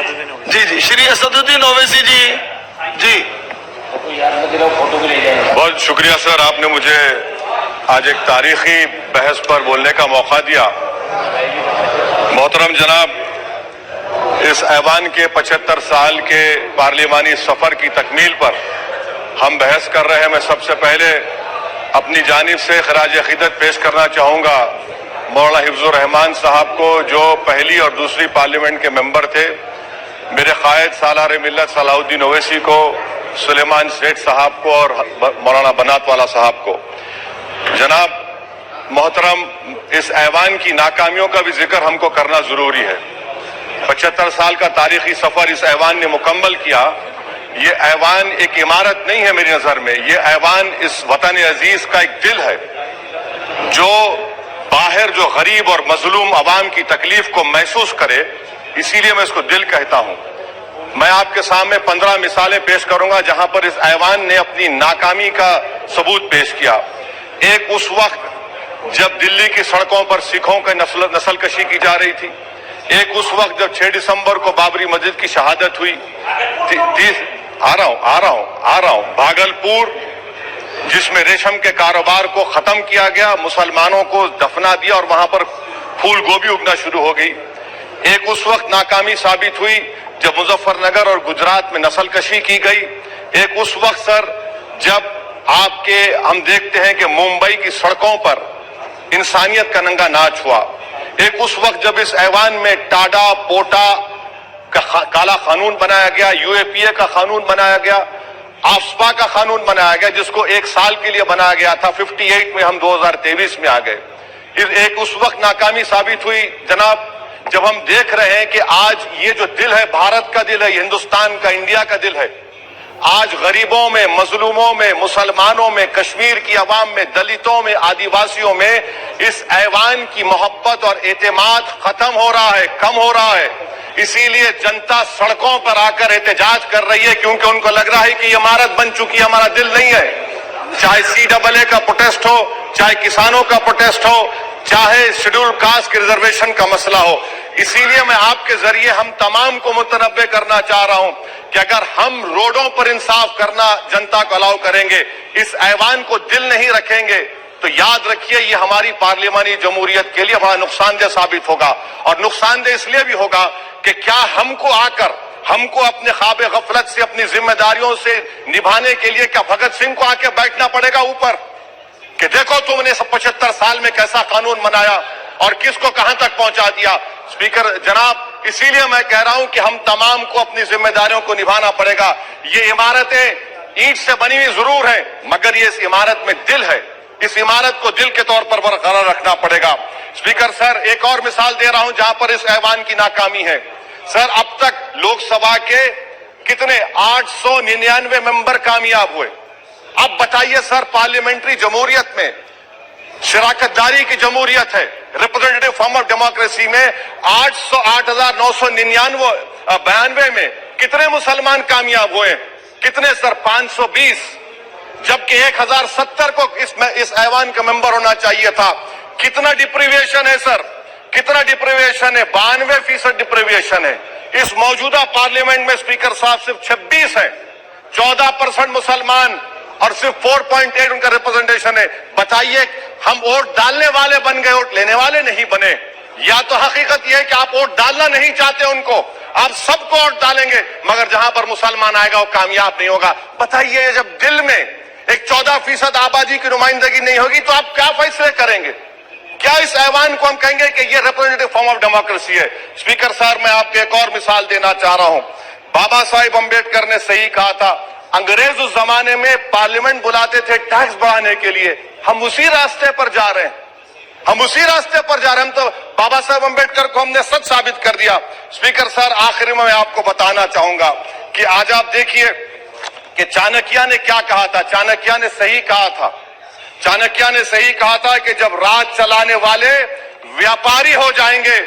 جی جی شری اسدالدین اویسی جی جی بہت شکریہ سر، آپ نے مجھے آج ایک تاریخی بحث پر بولنے کا موقع دیا۔ محترم جناب، اس ایوان کے 75 سال کے پارلیمانی سفر کی تکمیل پر ہم بحث کر رہے ہیں۔ میں سب سے پہلے اپنی جانب سے خراج عقیدت پیش کرنا چاہوں گا مولانا حفظ الرحمان صاحب کو، جو پہلی اور دوسری پارلیمنٹ کے ممبر تھے، میرے قائد سالار ملت صلاح الدین اویسی کو، سلیمان سیٹھ صاحب کو اور مولانا بنات والا صاحب کو۔ جناب محترم، اس ایوان کی ناکامیوں کا بھی ذکر ہم کو کرنا ضروری ہے۔ 75 سال کا تاریخی سفر اس ایوان نے مکمل کیا۔ یہ ایوان ایک عمارت نہیں ہے میری نظر میں، یہ ایوان اس وطن عزیز کا ایک دل ہے، جو باہر جو غریب اور مظلوم عوام کی تکلیف کو محسوس کرے، اسی لیے میں اس کو دل کہتا ہوں۔ میں آپ کے سامنے 15 مثالیں پیش کروں گا جہاں پر اس ایوان نے اپنی ناکامی کا ثبوت پیش کیا۔ ایک اس وقت جب دلی کی سڑکوں پر سکھوں کی نسل کشی کی جا رہی تھی، ایک اس وقت جب 6 دسمبر کو بابری مسجد کی شہادت ہوئی، آ رہا ہوں بھاگلپور جس میں ریشم کے کاروبار کو ختم کیا گیا، مسلمانوں کو دفنا دیا اور وہاں پر پھول گوبھی اگنا شروع ہو گئی۔ ایک اس وقت ناکامی ثابت ہوئی جب مظفر نگر اور گجرات میں نسل کشی کی گئی۔ ایک اس وقت سر جب ہم دیکھتے ہیں کہ ممبئی کی سڑکوں پر انسانیت کا ننگا ناچ ہوا۔ ایک اس وقت جب اس ایوان میں ٹاڈا پوٹا کا کالا قانون بنایا گیا، یو اے پی اے کا قانون بنایا گیا، آفسپا کا قانون بنایا گیا جس کو 1 سال کے لیے بنایا گیا تھا، 58 میں ہم 2023 میں آ گئے۔ ایک اس وقت ناکامی ثابت ہوئی جناب جب ہم دیکھ رہے ہیں کہ آج یہ جو دل ہے، بھارت کا دل ہے، یہ ہندوستان کا، انڈیا کا دل ہے، آج غریبوں میں، مظلوموں میں، مسلمانوں میں، کشمیر کی عوام میں، دلتوں میں، آدیواسیوں میں اس ایوان کی محبت اور اعتماد ختم ہو رہا ہے، کم ہو رہا ہے۔ اسی لیے جنتا سڑکوں پر آ کر احتجاج کر رہی ہے، کیونکہ ان کو لگ رہا ہے کہ یہ عمارت بن چکی ہے، ہمارا دل نہیں ہے۔ چاہے CAA کا پروٹیسٹ ہو، چاہے کسانوں کا پروٹیسٹ ہو، چاہے شیڈول کاسٹ کے ریزرویشن کا مسئلہ ہو۔ اسی لیے میں آپ کے ذریعے ہم تمام کو متنبہ کرنا چاہ رہا ہوں کہ اگر ہم روڈوں پر انصاف کرنا جنتا کو الاؤ کریں گے، اس ایوان کو دل نہیں رکھیں گے، تو یاد رکھیے یہ ہماری پارلیمانی جمہوریت کے لیے بڑا نقصان دہ ثابت ہوگا۔ اور نقصان دہ اس لیے بھی ہوگا کہ کیا ہم کو اپنے خواب غفلت سے، اپنی ذمہ داریوں سے نبھانے کے لیے کیا بھگت سنگھ کو آ کے بیٹھنا پڑے گا اوپر کہ دیکھو تم نے 75 سال میں کیسا قانون بنایا اور کس کو کہاں تک پہنچا دیا۔ اسپیکر جناب، اسی لیے میں کہہ رہا ہوں کہ ہم تمام کو اپنی ذمہ داریوں کو نبھانا پڑے گا۔ یہ عمارتیں اینٹ سے بنی ہوئی ضرور ہیں، مگر یہ اس عمارت میں دل ہے، اس عمارت کو دل کے طور پر برقرار رکھنا پڑے گا۔ اسپیکر سر، ایک اور مثال دے رہا ہوں جہاں پر اس ایوان کی ناکامی ہے۔ سر، اب تک لوک سبھا کے کتنے 899 ممبر کامیاب ہوئے۔ اب بتائیے سر، پارلیمنٹری جمہوریت میں شراکت داری کی جمہوریت ہے، ریپرزینٹیٹو فارم آف ڈیموکریسی میں 8,992 میں کتنے مسلمان کامیاب ہوئے؟ کتنے سر؟ 520، جبکہ 1070 کو اس ایوان کا ممبر ہونا چاہیے تھا۔ کتنا ڈپریویشن ہے سر؟ کتنا ڈپریویشن ہے؟ 92% ڈپریویشن ہے۔ اس موجودہ پارلیمنٹ میں اسپیکر صاحب صرف 26 ہیں، 14% مسلمان اور صرف 4.8 ان کا ریپرزنٹیشن ہے۔ بتائیے، ہم ووٹ ڈالنے والے بن گئے، ووٹ لینے والے نہیں بنے؟ یا تو حقیقت یہ ہے کہ آپ ووٹ ڈالنا نہیں چاہتے ان کو، آپ سب کو ووٹ ڈالیں گے مگر جہاں پر مسلمان آئے گا وہ کامیاب نہیں ہوگا۔ بتائیے، جب دل میں ایک 14% آبادی کی نمائندگی نہیں ہوگی تو آپ کیا فیصلے کریں گے؟ کیا اس ایوان کو ہم کہیں گے کہ یہ ریپرزینٹیٹو فارم آف ڈیموکریسی ہے؟ اسپیکر صاحب، میں آپ کو ایک اور مثال دینا چاہ رہا ہوں۔ بابا صاحب امبیڈکر نے صحیح کہا تھا، انگریز اس زمانے میں پارلیمنٹ بلاتے تھے ٹیکس بڑھانے کے لیے، ہم اسی راستے پر جا رہے ہیں، ہم اسی راستے پر جا رہے ہیں۔ ہم تو بابا صاحب امبیڈکر کو ہم نے سچ ثابت کر دیا۔ اسپیکر صاحب، آخر میں آپ کو بتانا چاہوں گا کہ آج آپ دیکھیے کہ چانکیہ نے کیا کہا تھا۔ چانکیہ نے صحیح کہا تھا، چانکیہ نے صحیح کہا تھا کہ جب راج چلانے والے ویاپاری ہو جائیں گے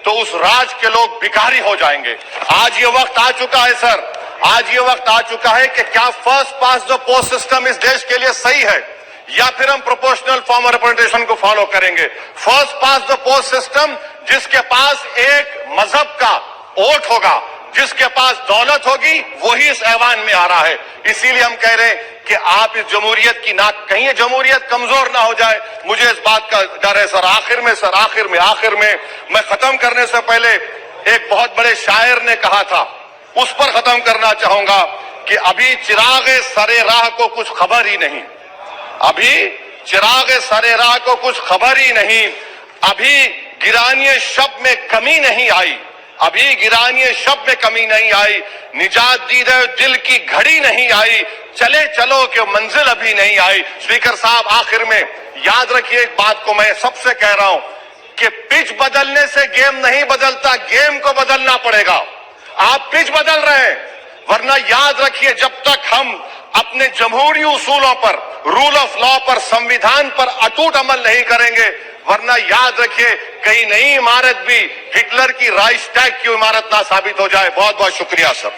تو اس راج کے لوگ بھکاری ہو جائیں گے۔ آج یہ وقت آ چکا ہے سر، آج یہ وقت آ چکا ہے کہ کیا first past the post system اس دیش کے لیے صحیح ہے یا پھر ہم پروپورشنل فارم آف ریپرزنٹیشن کو فالو کریں گے۔ First past the post system جس کے پاس ایک مذہب کا ووٹ ہوگا، جس کے پاس دولت ہوگی وہی اس ایوان میں آ رہا ہے. اسی لیے ہم کہہ رہے ہیں کہ آپ اس جمہوریت کی کہیں یہ جمہوریت کمزور نہ ہو جائے. مجھے اس بات کا ڈر ہے سر. آخر میں میں ختم کرنے سے پہلے ایک بہت بڑے شاعر نے کہا تھا, اس پر ختم کرنا چاہوں گا کہ ابھی چراغ سرے راہ کو کچھ خبر ہی نہیں, ابھی چراغ سرے راہ کو کچھ خبر ہی نہیں, ابھی گرانی شب میں کمی نہیں آئی, ابھی گرانی شب میں کمی نہیں آئی, نجات دیدہ دل کی گھڑی نہیں آئی, چلے چلو کہ منزل ابھی نہیں آئی. اسپیکر صاحب آخر میں یاد رکھیے ایک بات کو میں سب سے کہہ رہا ہوں کہ پچ بدلنے سے گیم نہیں بدلتا, گیم کو بدلنا پڑے گا. آپ پچ بدل رہے ہیں, ورنہ یاد رکھیے جب تک ہم اپنے جمہوری اصولوں پر, رول آف لا پر, سمویدھان پر اٹوٹ عمل نہیں کریں گے, ورنہ یاد رکھیے کئی نئی عمارت بھی ہٹلر کی رائس ٹیگ کی عمارت نہ ثابت ہو جائے. بہت بہت شکریہ سر.